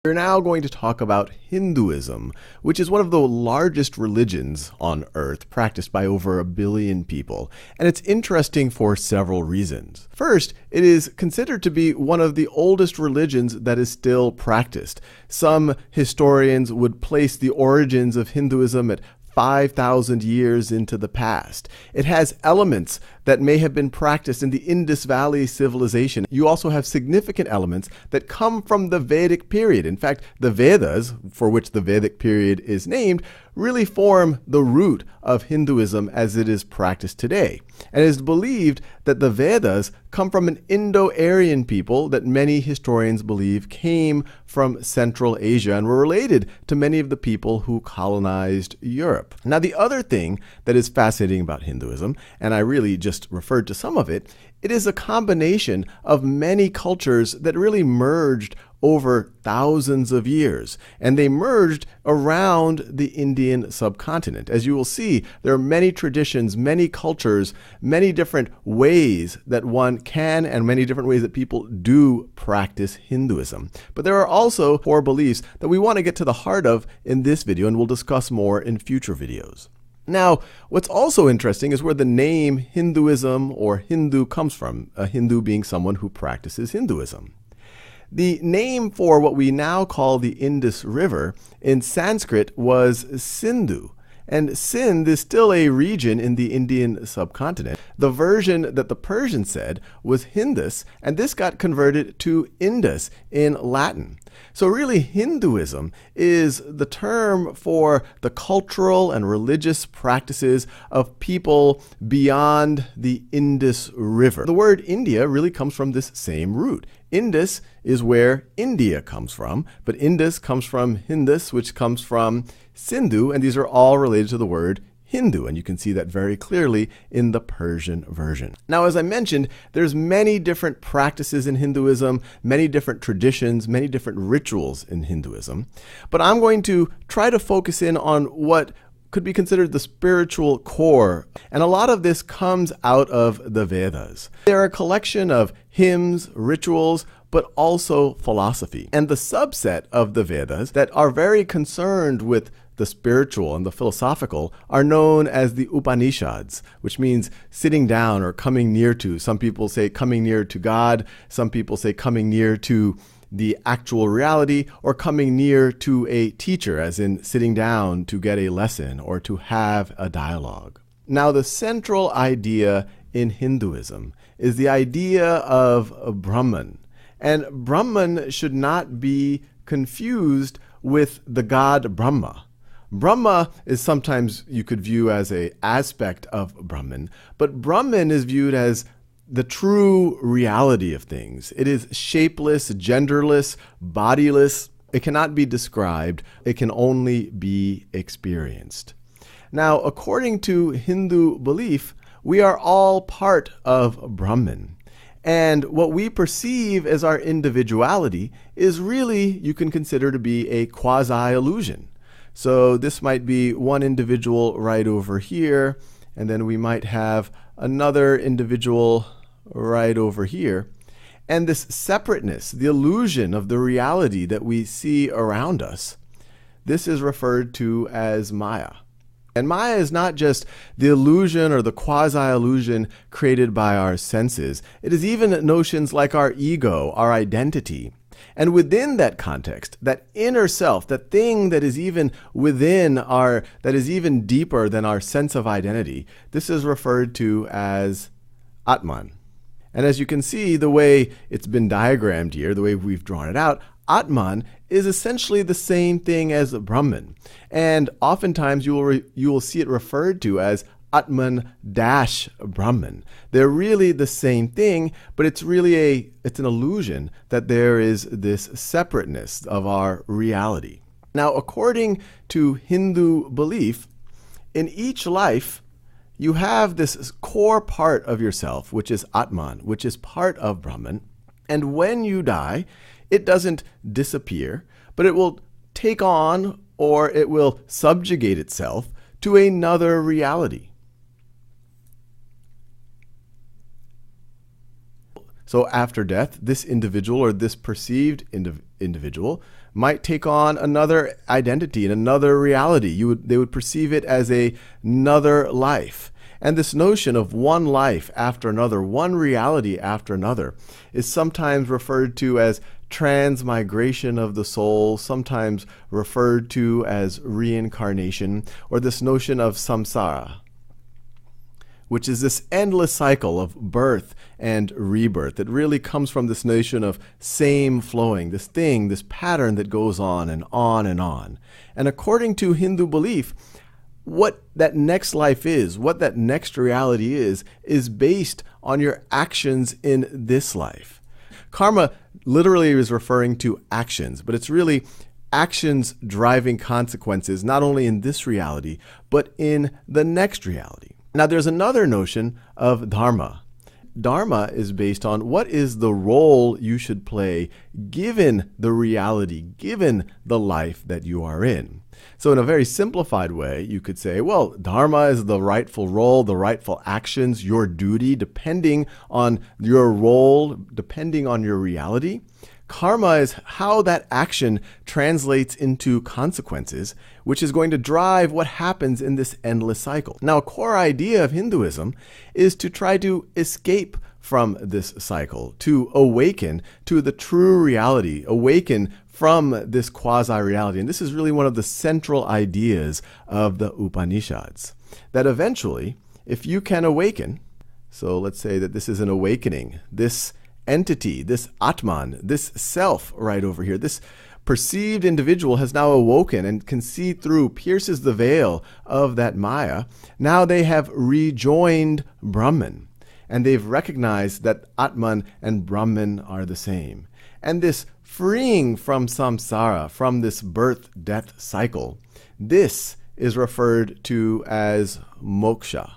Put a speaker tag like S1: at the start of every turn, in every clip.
S1: We're now going to talk about Hinduism, which is one of the largest religions on earth, practiced by over 1 billion people. And it's interesting for several reasons. First, it is considered to be one of the oldest religions that is still practiced. Some historians would place the origins of Hinduism at 5,000 years into the past. It has elements that may have been practiced in the Indus Valley civilization. You also have significant elements that come from the Vedic period. In fact, the Vedas, for which the Vedic period is named, really form the root of Hinduism as it is practiced today. And it is believed that the Vedas come from an Indo-Aryan people that many historians believe came from Central Asia and were related to many of the people who colonized Europe. Now, the other thing that is fascinating about Hinduism, and I really just referred to some of it, it is a combination of many cultures that really merged over thousands of years, and they merged around the Indian subcontinent. As you will see, there are many traditions, many cultures, many different ways that one can and many different ways that people do practice Hinduism. But there are also core beliefs that we want to get to the heart of in this video, and we'll discuss more in future videos. Now, what's also interesting is where the name Hinduism or Hindu comes from, a Hindu being someone who practices Hinduism. The name for what we now call the Indus River in Sanskrit was Sindhu. And Sindh is still a region in the Indian subcontinent. The version that the Persians said was Hindus, and this got converted to Indus in Latin. So really, Hinduism is the term for the cultural and religious practices of people beyond the Indus River. The word India really comes from this same root. Indus is where India comes from, but Indus comes from Hindus, which comes from Sindhu, and these are all related to the word Hindu, and you can see that very clearly in the Persian version. Now, as I mentioned, there's many different practices in Hinduism, many different traditions, many different rituals in Hinduism, but I'm going to try to focus in on what could be considered the spiritual core, and a lot of this comes out of the Vedas. They're a collection of hymns, rituals, but also philosophy. And the subset of the Vedas that are very concerned with the spiritual and the philosophical are known as the Upanishads, which means sitting down or coming near to. Some people say coming near to God. Some people say coming near to the actual reality, or coming near to a teacher, as in sitting down to get a lesson or to have a dialogue. Now, the central idea in Hinduism is the idea of Brahman. And Brahman should not be confused with the god Brahma. Brahma is sometimes you could view as an aspect of Brahman, but Brahman is viewed as the true reality of things. It is shapeless, genderless, bodiless. It cannot be described. It can only be experienced. Now, according to Hindu belief, we are all part of Brahman. And what we perceive as our individuality is really, you can consider to be a quasi-illusion. So this might be one individual right over here, and then we might have another individual right over here. And this separateness, the illusion of the reality that we see around us, this is referred to as Maya. And Maya is not just the illusion or the quasi-illusion created by our senses. It is even notions like our ego, our identity. And within that context, that inner self, that thing that is even within that is even deeper than our sense of identity, this is referred to as Atman. And as you can see, the way it's been diagrammed here, the way we've drawn it out, Atman is essentially the same thing as Brahman. And oftentimes you will see it referred to as Atman-Brahman. They're really the same thing, but it's really it's an illusion that there is this separateness of our reality. Now, according to Hindu belief, in each life, you have this core part of yourself, which is Atman, which is part of Brahman. And when you die, it doesn't disappear, but it will take on, or it will subjugate itself to another reality. So after death, this individual or this perceived individual might take on another identity and another reality. They would perceive it as another life. And this notion of one life after another, one reality after another, is sometimes referred to as transmigration of the soul, sometimes referred to as reincarnation, or this notion of samsara, which is this endless cycle of birth and rebirth that really comes from this notion of same flowing, this thing, this pattern that goes on and on and on. And according to Hindu belief, what that next life is, what that next reality is based on your actions in this life. Karma literally is referring to actions, but it's really actions driving consequences, not only in this reality, but in the next reality. Now, there's another notion of dharma. Dharma is based on what is the role you should play given the reality, given the life that you are in. So in a very simplified way, you could say, well, dharma is the rightful role, the rightful actions, your duty, depending on your role, depending on your reality. Karma is how that action translates into consequences, which is going to drive what happens in this endless cycle. Now, a core idea of Hinduism is to try to escape from this cycle, to awaken to the true reality, awaken from this quasi-reality. And this is really one of the central ideas of the Upanishads, that eventually, if you can awaken, so let's say that this is an awakening, this entity, this Atman, this self right over here, this perceived individual has now awoken and can see through, pierces the veil of that Maya. Now they have rejoined Brahman, and they've recognized that Atman and Brahman are the same. And this freeing from samsara, from this birth-death cycle, this is referred to as moksha.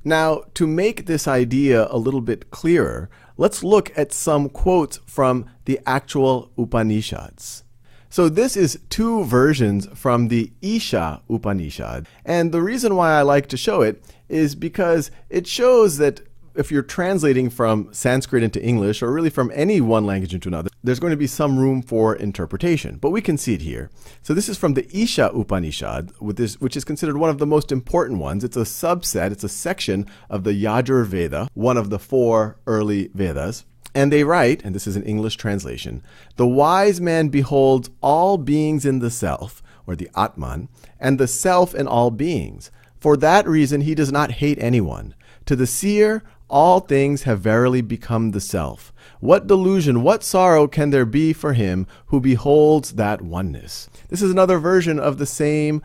S1: Now, to make this idea a little bit clearer, let's look at some quotes from the actual Upanishads. So this is two versions from the Isha Upanishad. And the reason why I like to show it is because it shows that if you're translating from Sanskrit into English, or really from any one language into another, there's going to be some room for interpretation. But we can see it here. So this is from the Isha Upanishad, which is considered one of the most important ones. It's a subset, it's a section of the Yajur Veda, one of the four early Vedas. And they write, and this is an English translation, "The wise man beholds all beings in the self," or the Atman, "and the self in all beings. For that reason he does not hate anyone. To the seer, all things have verily become the self. What delusion, what sorrow can there be for him who beholds that oneness?" This is another version of the same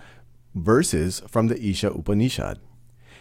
S1: verses from the Isha Upanishad.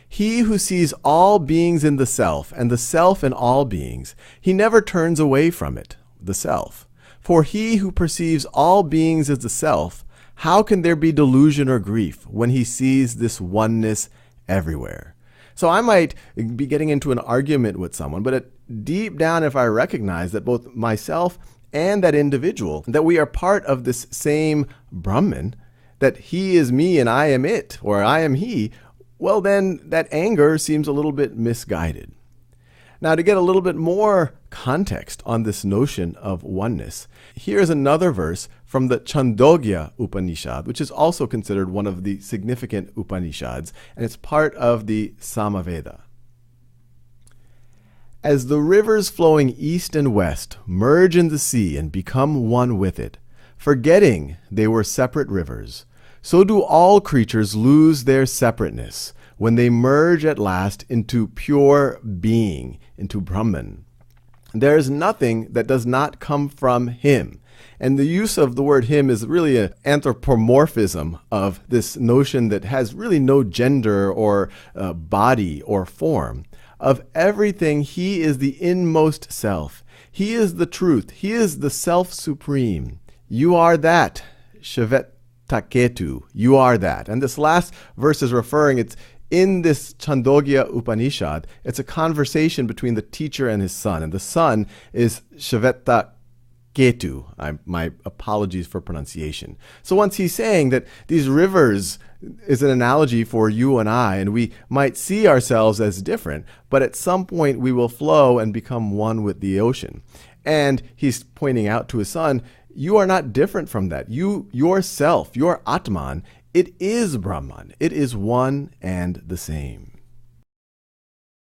S1: "He who sees all beings in the self, and the self in all beings, he never turns away from it, the self. For he who perceives all beings as the self, how can there be delusion or grief when he sees this oneness everywhere?" So I might be getting into an argument with someone, but deep down, if I recognize that both myself and that individual, that we are part of this same Brahman, that he is me and I am it, or I am he, well then that anger seems a little bit misguided. Now, to get a little bit more context on this notion of oneness, here's another verse from the Chandogya Upanishad, which is also considered one of the significant Upanishads, and it's part of the Samaveda. "As the rivers flowing east and west merge in the sea and become one with it, forgetting they were separate rivers, so do all creatures lose their separateness when they merge at last into pure being, into Brahman. There is nothing that does not come from him." And the use of the word him is really an anthropomorphism of this notion that has really no gender or body or form. Of everything, he is the inmost self. He is the truth. He is the self supreme. You are that, Shvetaketu. You are that. And this last verse is referring, it's in this Chandogya Upanishad, it's a conversation between the teacher and his son. And the son is Shvetaketu. My apologies for pronunciation. So once he's saying that these rivers is an analogy for you and I, and we might see ourselves as different, but at some point we will flow and become one with the ocean. And he's pointing out to his son, you are not different from that. You, yourself, your Atman, it is Brahman. It is one and the same.